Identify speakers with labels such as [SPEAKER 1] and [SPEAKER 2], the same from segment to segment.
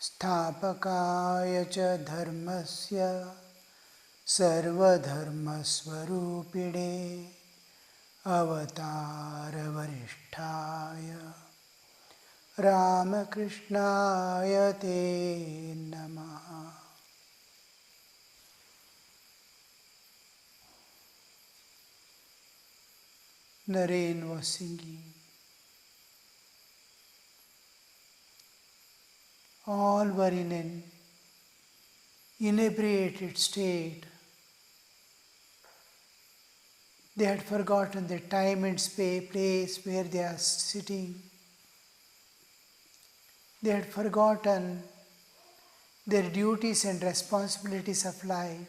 [SPEAKER 1] स्थापकाय च धर्मस्य सर्वधर्मस्वरूपिणे अवतारवरिष्ठाय Ramakrishnaय te namaha. Naren was singing. All were in an inebriated state. They had forgotten the time and place where they are sitting. They had forgotten their duties and responsibilities of life.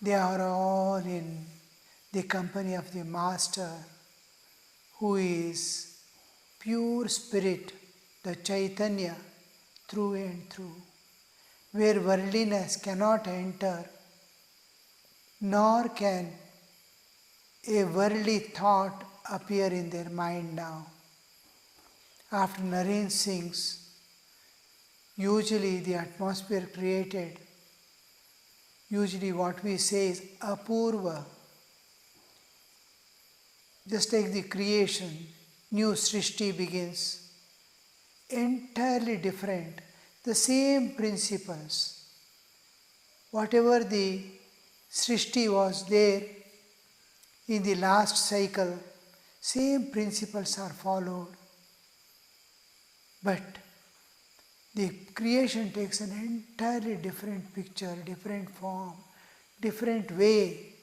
[SPEAKER 1] They are all in the company of the Master, who is pure spirit, the Chaitanya, through and through, where worldliness cannot enter, nor can a worldly thought appear in their mind now. After Naren sings, usually the atmosphere created, usually what we say is apurva. Just like the creation, new Srishti begins, entirely different, the same principles. Whatever the Srishti was there in the last cycle, same principles are followed. But the creation takes an entirely different picture, different form, different way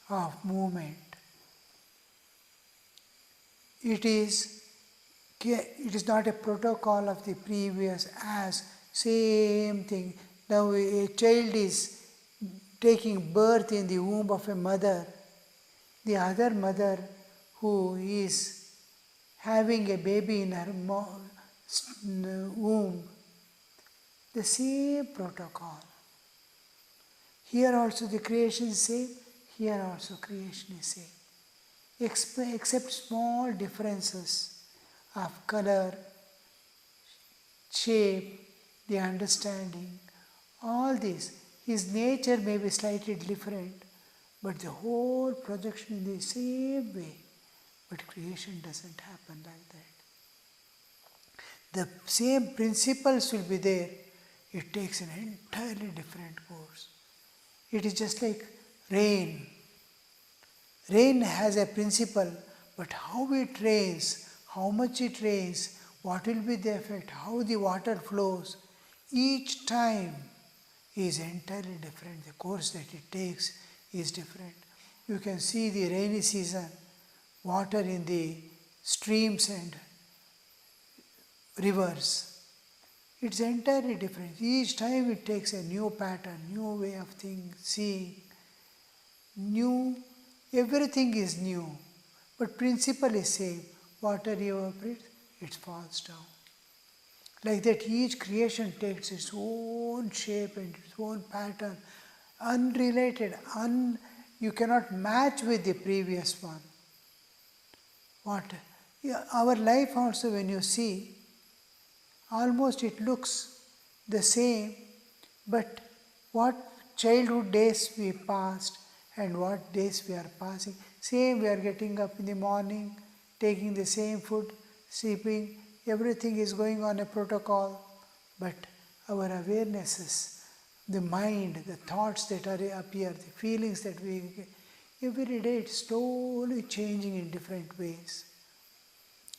[SPEAKER 1] of movement. It is not a protocol of the previous as same thing. Now a child is taking birth in the womb of a mother. The other mother who is having a baby in her womb, the same protocol. Here also the creation is same, here also creation is same. Except small differences of color, shape, the understanding, all this. His nature may be slightly different, but the whole projection in the same way. But creation doesn't happen like that. The same principles will be there. It takes an entirely different course. It is just like rain. Rain has a principle, but how it rains, how much it rains, what will be the effect, how the water flows, each time is entirely different. The course that it takes is different. You can see the rainy season, water in the streams and rivers. It's entirely different. Each time it takes a new pattern, new way of seeing, new. Everything is new, but principle is same. Water evaporates, it falls down. Like that, each creation takes its own shape and its own pattern, unrelated, you cannot match with the previous one. Our life also, when you see, almost it looks the same, but what childhood days we passed and what days we are passing, same. We are getting up in the morning, taking the same food, sleeping, everything is going on a protocol, but our awarenesses, the mind, the thoughts that appear, the feelings that we get, every day it's slowly changing in different ways.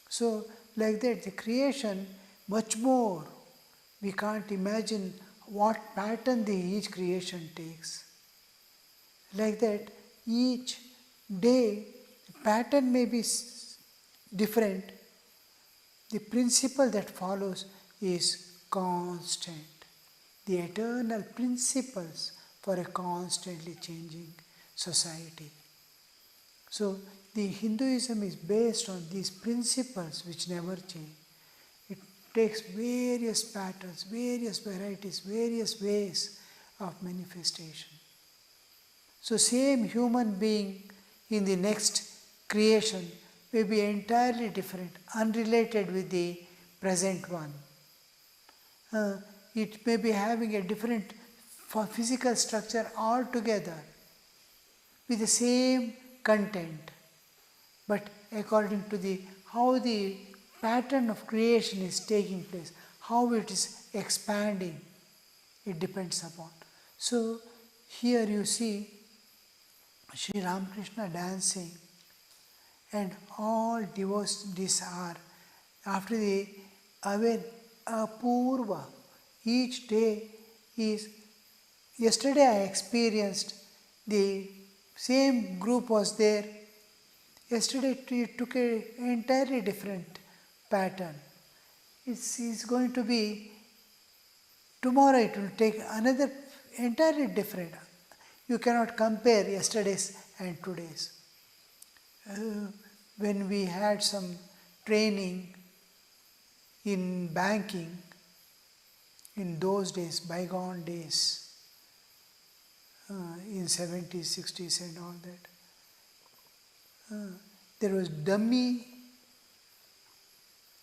[SPEAKER 1] So like that, the creation, much more, we can't imagine what pattern each creation takes. Like that, each day, the pattern may be different. The principle that follows is constant. The eternal principles for a constantly changing society. So, the Hinduism is based on these principles which never change. It takes various patterns, various varieties, various ways of manifestation. So same human being in the next creation may be entirely different, unrelated with the present one. It may be having a different physical structure altogether with the same content, but according to the how the pattern of creation is taking place, how it is expanding, it depends upon. So here you see Sri Ramakrishna dancing, and all devotees are after the apurva. Each day is. Yesterday I experienced the same group was there. Yesterday it took an entirely different pattern. It's going to be tomorrow. It will take another entirely different. You cannot compare yesterday's and today's. When we had some training in banking, in those days, bygone days, in 70s, 60s and all that, there was dummy,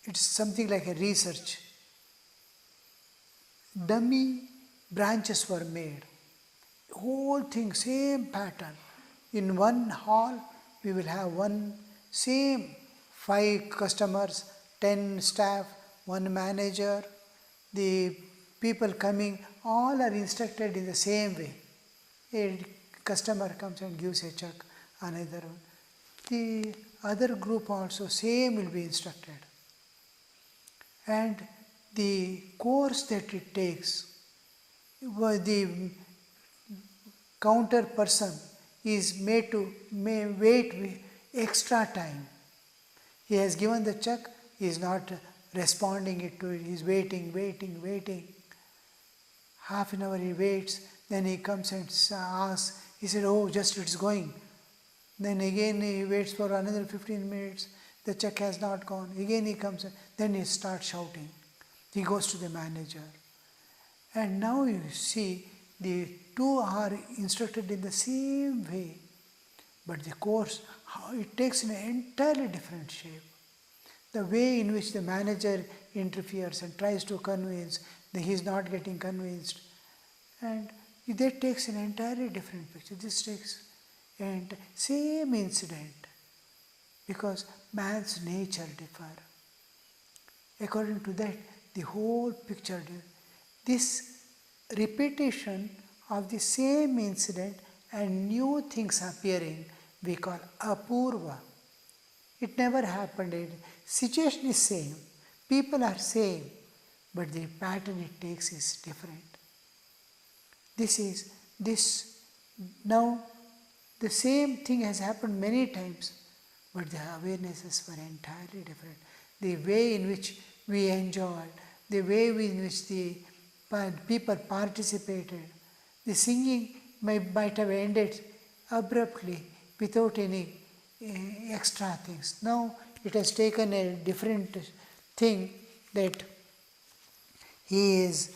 [SPEAKER 1] it's something like a research. Dummy branches were made. Whole thing, same pattern. In one hall, we will have one same 5 customers, 10 staff, 1 manager, the people coming, all are instructed in the same way. A customer comes and gives a check, another one. The other group also same will be instructed. And the course that it takes, the counter person is made to wait with extra time. He has given the check, he is not responding it to it, he is waiting. Half an hour he waits, then he comes and asks, he said, oh, just it's going. Then again he waits for another 15 minutes, the check has not gone. Again he comes, then he starts shouting. He goes to the manager. And now you see, the two are instructed in the same way, but the course, how it takes an entirely different shape. The way in which the manager interferes and tries to convince that he is not getting convinced, and that takes an entirely different picture. This takes and same incident, because man's nature differ. According to that, the whole picture. This repetition of the same incident and new things appearing, we call apurva. It never happened. Situation is same, people are same, but the pattern it takes is different. Now the same thing has happened many times, but the awarenesses were entirely different. The way in which we enjoyed, the way in which the people participated, the singing might have ended abruptly without any extra things. Now it has taken a different thing, that he is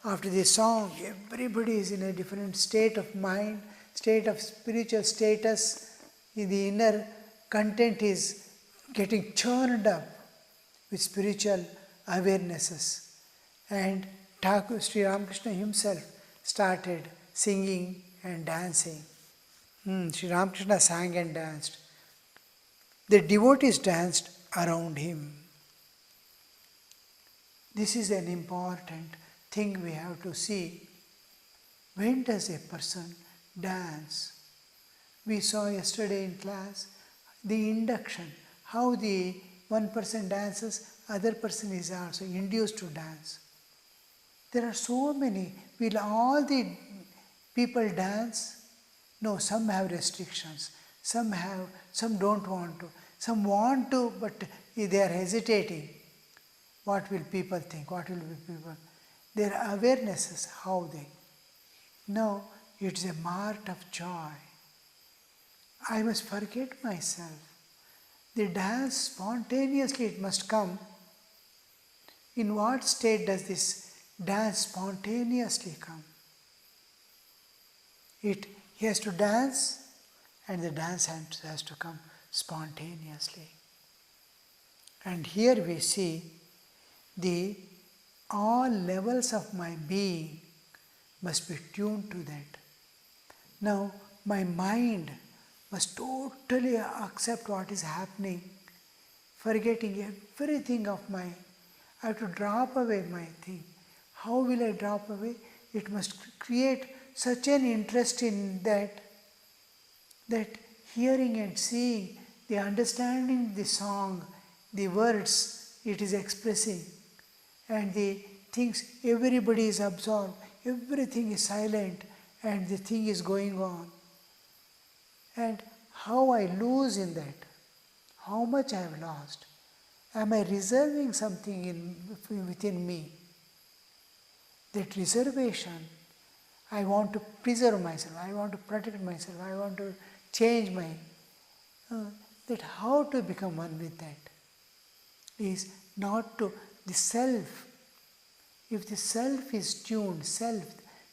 [SPEAKER 1] after the song, everybody is in a different state of mind, state of spiritual status. The inner content is getting churned up with spiritual awarenesses. And Sri Ramakrishna himself started singing and dancing. Sri Ramakrishna sang and danced. The devotees danced around him. This is an important thing we have to see. When does a person dance? We saw yesterday in class the induction, how the one person dances, other person is also induced to dance. There are so many. Will all the people dance? No, some have restrictions. Some don't want to. Some want to, but they are hesitating. What will people think? What will people? Their awarenesses, how they. No, it's a mart of joy. I must forget myself. The dance spontaneously it must come. In what state does this dance spontaneously come? He has to dance, and the dance has to come spontaneously. And here we see the all levels of my being must be tuned to that. Now my mind must totally accept what is happening, forgetting everything of my, I have to drop away my thing. How will I drop away? It must create such an interest in that hearing and seeing, the understanding the song, the words it is expressing, and the things, everybody is absorbed, everything is silent, and the thing is going on. And how I lose in that, how much I have lost. Am I reserving something within me? That reservation, I want to preserve myself, I want to protect myself, I want to change my, that how to become one with that is not to, the self, if the self is tuned,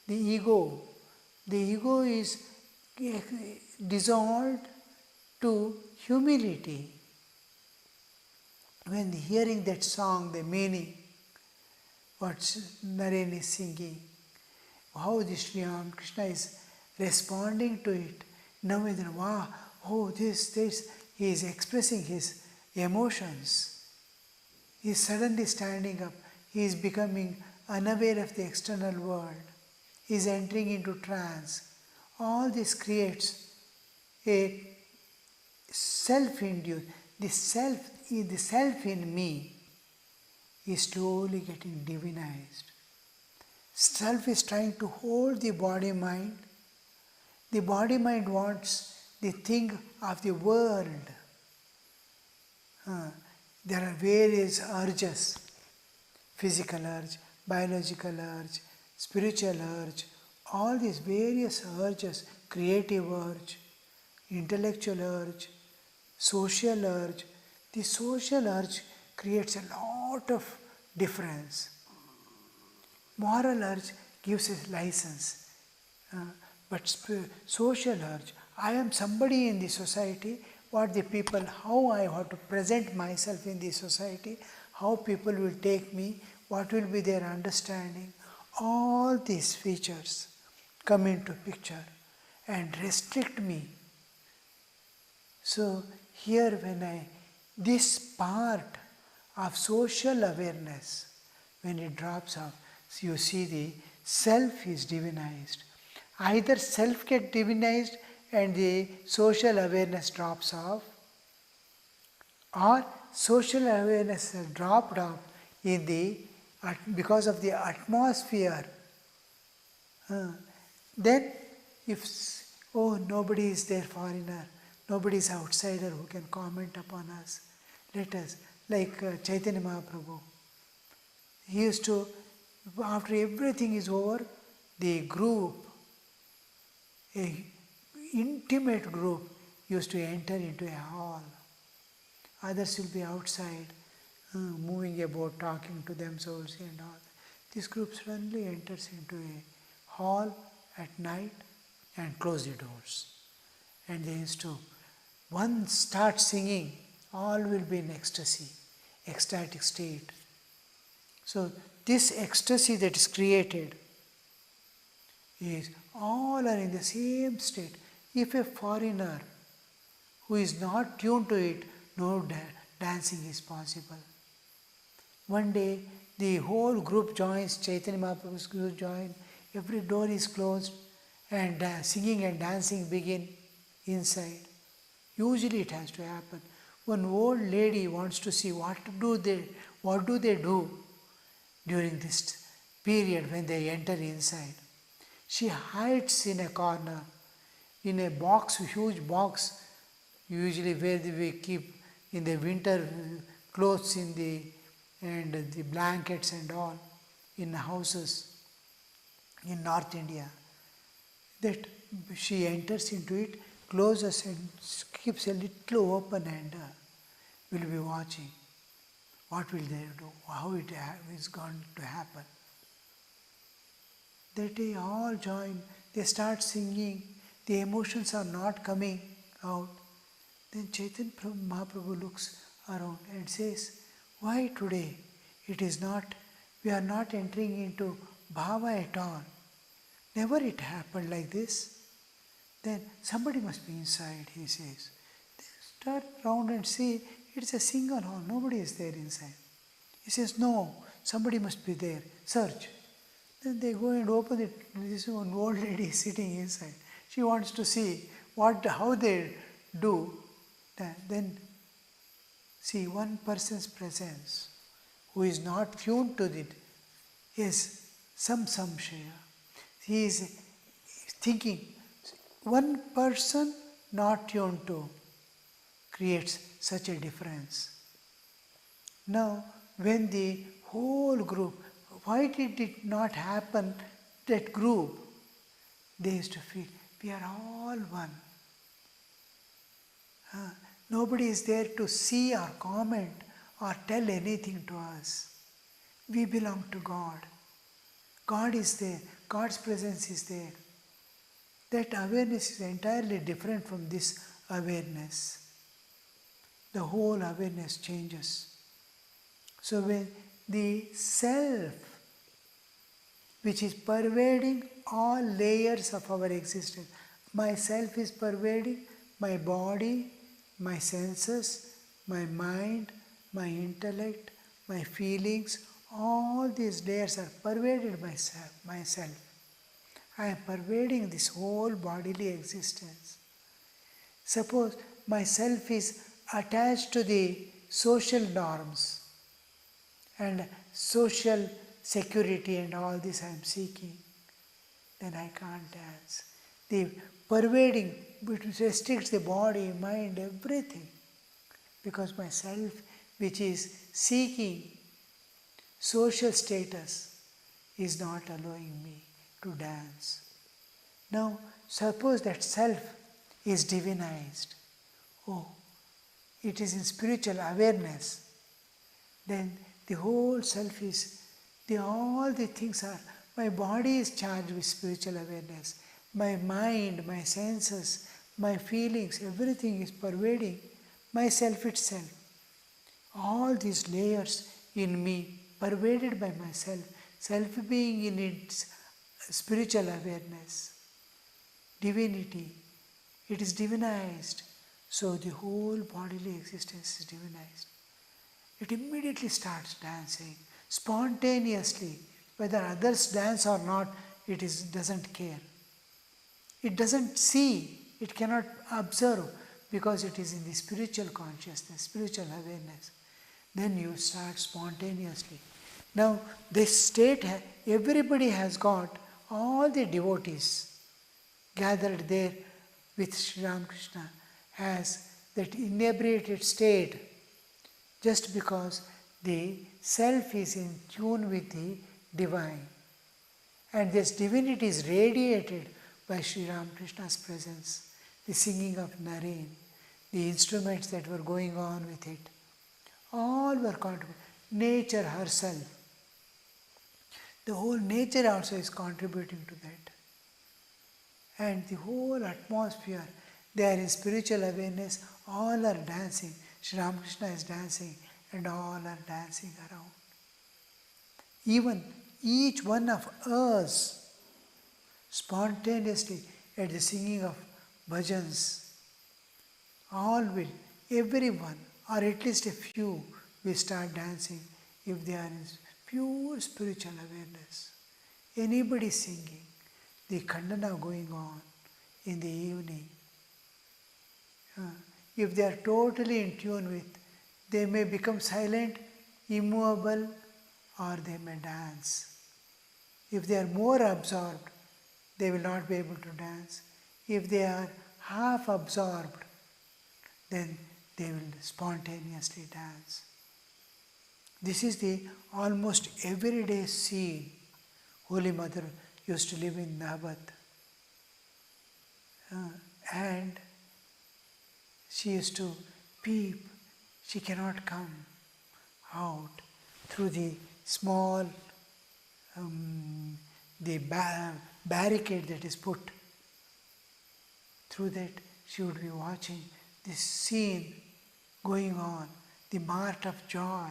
[SPEAKER 1] the ego is dissolved to humility. When hearing that song, the meaning, what Naren is singing, how the Sri Ramakrishna is responding to it. Now wow, oh this, he is expressing his emotions. He is suddenly standing up. He is becoming unaware of the external world. He is entering into trance. All this creates a self-induced, the self in me is slowly getting divinized. Self is trying to hold the body-mind. The body-mind wants the thing of the world. There are various urges, physical urge, biological urge, spiritual urge, all these various urges, creative urge, intellectual urge, social urge. The social urge creates a lot of difference. Moral urge gives a license, but social urge, I am somebody in the society, what the people, how I have to present myself in the society, how people will take me, what will be their understanding, all these features come into picture and restrict me. So here this part of social awareness, when it drops off, you see the self is divinized. Either self gets divinized and the social awareness drops off, or social awareness has dropped off because of the atmosphere. Then if, nobody is there foreigner, nobody is outsider who can comment upon us, let us, like Chaitanya Mahaprabhu, he used to, after everything is over, the group, a intimate group, used to enter into a hall. Others will be outside, moving about, talking to themselves and all. This group suddenly enters into a hall at night and close the doors. And they used to, one starts singing, all will be in ecstasy, ecstatic state. So this ecstasy that is created is all are in the same state. If a foreigner who is not tuned to it, no dancing is possible. One day the whole group joins, Chaitanya Mahaprabhu's group join, every door is closed and singing and dancing begin inside. Usually it has to happen. One old lady wants to see what do they do during this period when they enter inside. She hides in a corner, in a box, huge box, usually where we keep in the winter clothes and the blankets and all in houses in North India. That she enters into it, closes and keeps a little open and will be watching. What will they do? How it is going to happen? They all join, they start singing, the emotions are not coming, out. Then Chaitanya Mahaprabhu looks around and says, why today we are not entering into bhava at all. Never it happened like this. Then somebody must be inside, he says. They start round and see, it's a single hall, nobody is there inside. He says, no, somebody must be there, search. Then they go and open it, this one old lady is sitting inside. She wants to see how they do. Then see one person's presence who is not tuned to it is some samshaya. He is thinking, one person not tuned to creates such a difference. Now, when the whole group, why did it not happen, that group? They used to feel, we are all one. Nobody is there to see or comment or tell anything to us. We belong to God. God is there. God's presence is there. That awareness is entirely different from this awareness. The whole awareness changes. So when the self, which is pervading all layers of our existence, my self is pervading my body, my senses, my mind, my intellect, my feelings, all these layers are pervaded by myself. I am pervading this whole bodily existence. Suppose myself is attached to the social norms and social security and all this I am seeking, then I can't dance. The pervading, it restricts the body, mind, everything. Because my self, which is seeking social status, is not allowing me to dance. Now, suppose that self is divinized. Oh, it is in spiritual awareness. Then the whole self is, all the things are, my body is charged with spiritual awareness. My mind, my senses, my feelings, everything is pervading myself itself. All these layers in me, pervaded by myself, self being in its spiritual awareness, divinity, it is divinized. So the whole bodily existence is divinized. It immediately starts dancing, spontaneously. Whether others dance or not, it doesn't care. It doesn't see, it cannot observe, because it is in the spiritual consciousness, spiritual awareness. Then you start spontaneously. Now, this state, everybody has got, all the devotees gathered there with Sri Ramakrishna has that inebriated state, just because the self is in tune with the divine. And this divinity is radiated by Sri Ramakrishna's presence, the singing of Naren, the instruments that were going on with it, all were contributing. Nature herself, the whole nature also is contributing to that. And the whole atmosphere, they are in spiritual awareness, all are dancing. Sri Ramakrishna is dancing and all are dancing around. Even each one of us, spontaneously at the singing of bhajans, all will, everyone, or at least a few, will start dancing if they are in pure spiritual awareness. Anybody singing, the khandana going on in the evening, if they are totally in tune with, they may become silent, immovable, or they may dance. If they are more absorbed, they will not be able to dance. If they are half absorbed, then they will spontaneously dance. This is the almost everyday scene. Holy Mother used to live in Nabat. And she used to peep. She cannot come out through the small barricade that is put. Through that, she would be watching this scene going on, the mart of joy,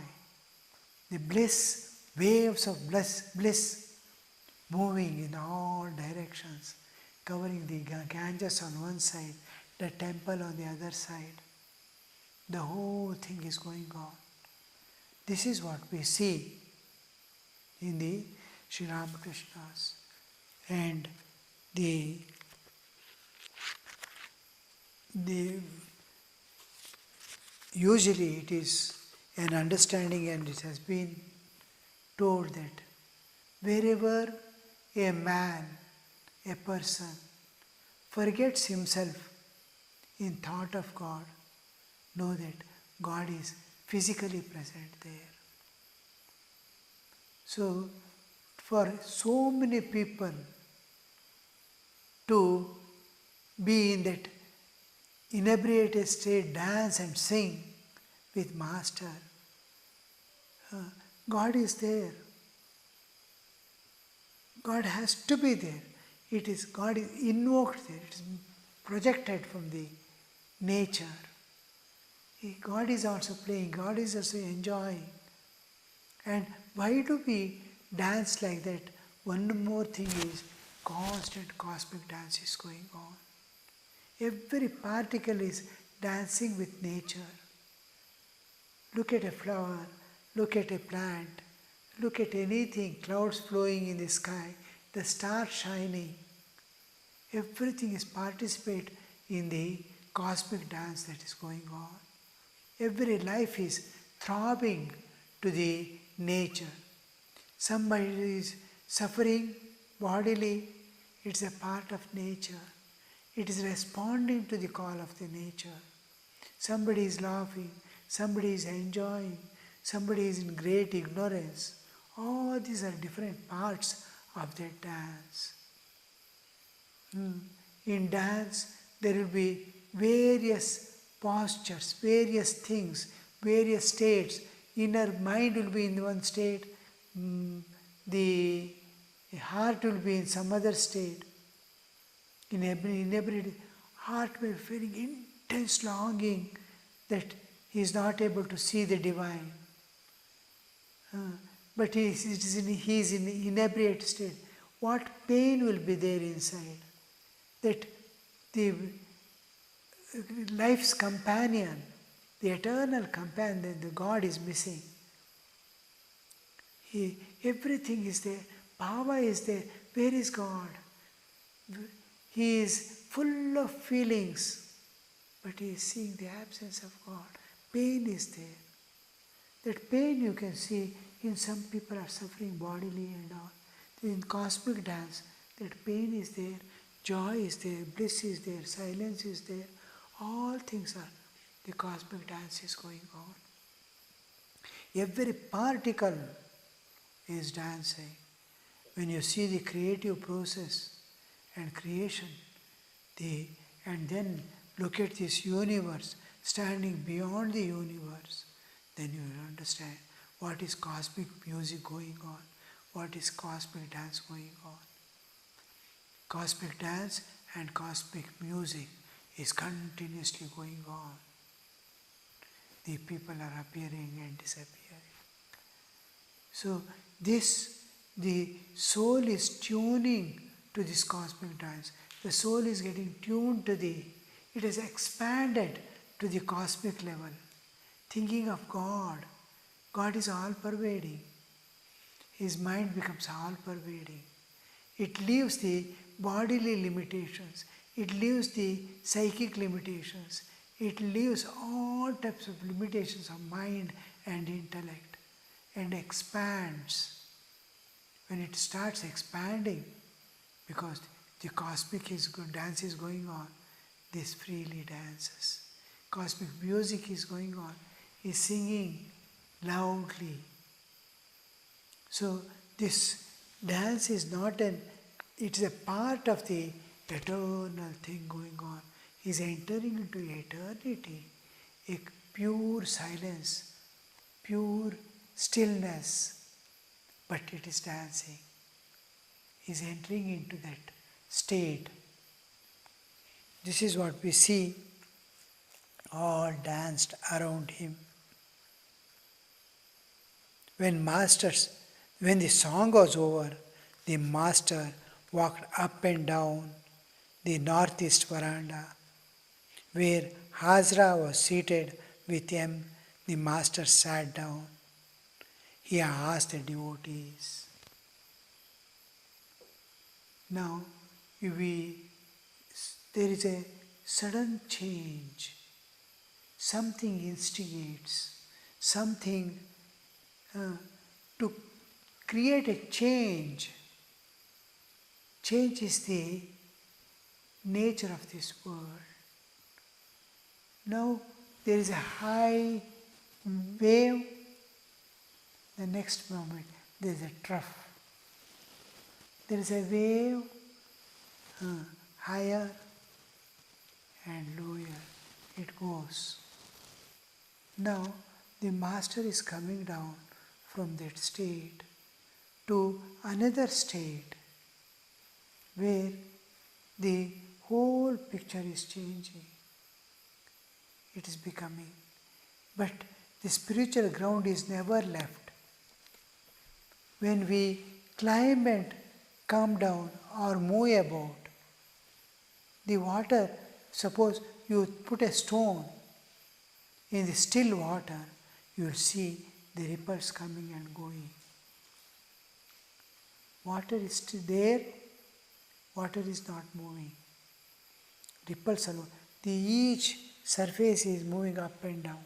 [SPEAKER 1] the bliss, waves of bliss moving in all directions, covering the Ganges on one side, the temple on the other side. The whole thing is going on. This is what we see in the Sri Ramakrishnas. And the usually it is an understanding, and it has been told that wherever a man, a person forgets himself in thought of God, know that God is physically present there. So, for so many people to be in that inebriated state, dance and sing with Master, God is there. God has to be there. God is invoked there. It is projected from the nature. God is also playing. God is also enjoying. And why do we dance like that? One more thing is constant cosmic dance is going on. Every particle is dancing with nature. Look at a flower, look at a plant, look at anything, clouds flowing in the sky, the stars shining. Everything is participate in the cosmic dance that is going on. Every life is throbbing to the nature. Somebody is suffering bodily, it's a part of nature. It is responding to the call of the nature. Somebody is laughing, somebody is enjoying, somebody is in great ignorance. All these are different parts of that dance. In dance, there will be various postures, various things, various states. Inner mind will be in one state, the heart will be in some other state. In every heart will be feeling intense longing that he is not able to see the divine. But he is in inebriate state. What pain will be there inside? That the life's companion, the eternal companion, the God is missing. Everything is there. Power is there. Where is God? He is full of feelings, but he is seeing the absence of God. Pain is there. That pain you can see in some people are suffering bodily and all. In cosmic dance, that pain is there, joy is there, bliss is there, silence is there. All things are, the cosmic dance is going on. Every particle is dancing. When you see the creative process and creation, and then look at this universe standing beyond the universe, then you will understand what is cosmic music going on, what is cosmic dance going on. Cosmic dance and cosmic music is continuously going on. The people are appearing and disappearing. So the soul is tuning to this cosmic dance. The soul is getting tuned to it has expanded to the cosmic level. Thinking of God. God is all pervading. His mind becomes all pervading. It leaves the bodily limitations. It leaves the psychic limitations. It leaves all types of limitations of mind and intellect and expands. When it starts expanding, because the cosmic dance is going on, this freely dances. Cosmic music is going on, is singing loudly. So this dance is it's a part of the eternal thing going on. He's entering into eternity, a pure silence, pure stillness, but it is dancing. He's entering into that state. This is what we see. All danced around him. When the song was over, the master walked up and down the northeast veranda. Where Hazra was seated with him, the master sat down. He asked the devotees. Now, there is a sudden change. Something instigates, something to create a change. Change is the nature of this world. Now there is a high wave, the next moment there is a trough. There is a wave, higher and lower it goes. Now the master is coming down from that state to another state where the whole picture is changing. It is becoming. But the spiritual ground is never left. When we climb and come down or move about, the water, suppose you put a stone in the still water, you will see the ripples coming and going. Water is still there, water is not moving. Ripples alone. Each surface is moving up and down.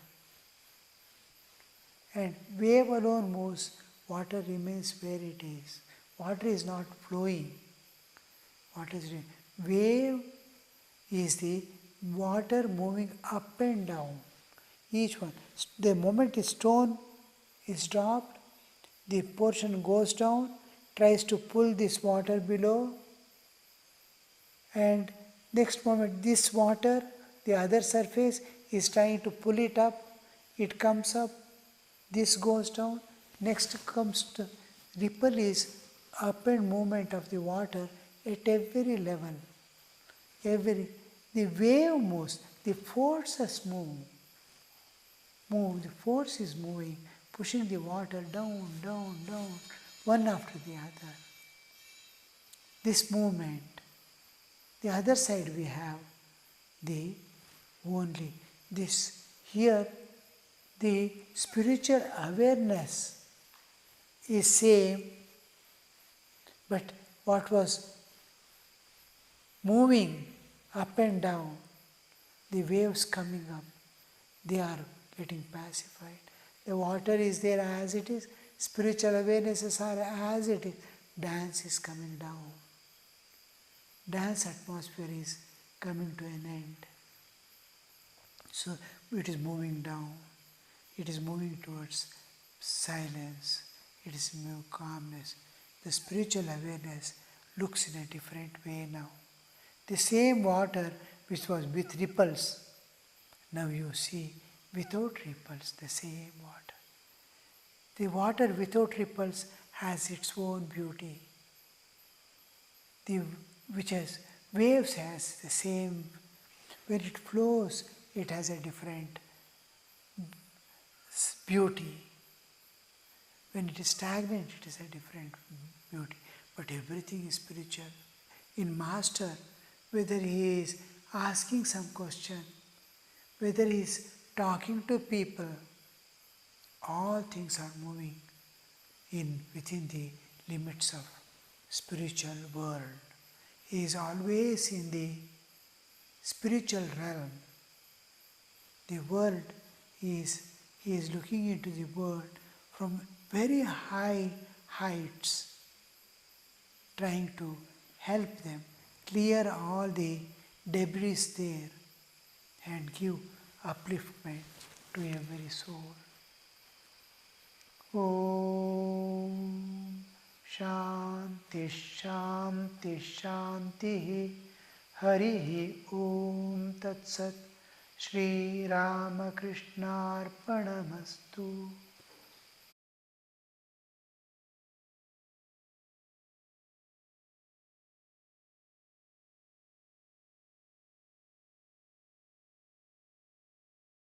[SPEAKER 1] And wave alone moves, water remains where it is. Water is not flowing. Wave is the water moving up and down. Each one. The moment the stone is dropped, the portion goes down, tries to pull this water below, and next moment this water, the other surface, is trying to pull it up. It comes up, this goes down, next comes to ripple is up and movement of the water at every level. The wave moves, the forces move. The force is moving, pushing the water down, down, down, one after the other. This movement. The other side we have here the spiritual awareness is same, but what was moving up and down, the waves coming up, they are getting pacified. The water is there as it is, spiritual awarenesses are as it is, dance is coming down. Dance atmosphere is coming to an end. So it is moving down. It is moving towards silence. It is moving calmness. The spiritual awareness looks in a different way now. The same water which was with ripples, now you see without ripples, the same water. The water without ripples has its own beauty. Which has waves has the same. When it flows, it has a different beauty. When it is stagnant, it is a different beauty. But everything is spiritual. In Master, whether he is asking some question, whether he is talking to people, all things are moving within the limits of spiritual world. He is always in the spiritual realm. The world he is looking into the world from very high heights, trying to help them clear all the debris there and give upliftment to every soul. Om Shanti Shanti Shanti Harihi Om Tat Sat Shri Ramakrishna Arpanamastu.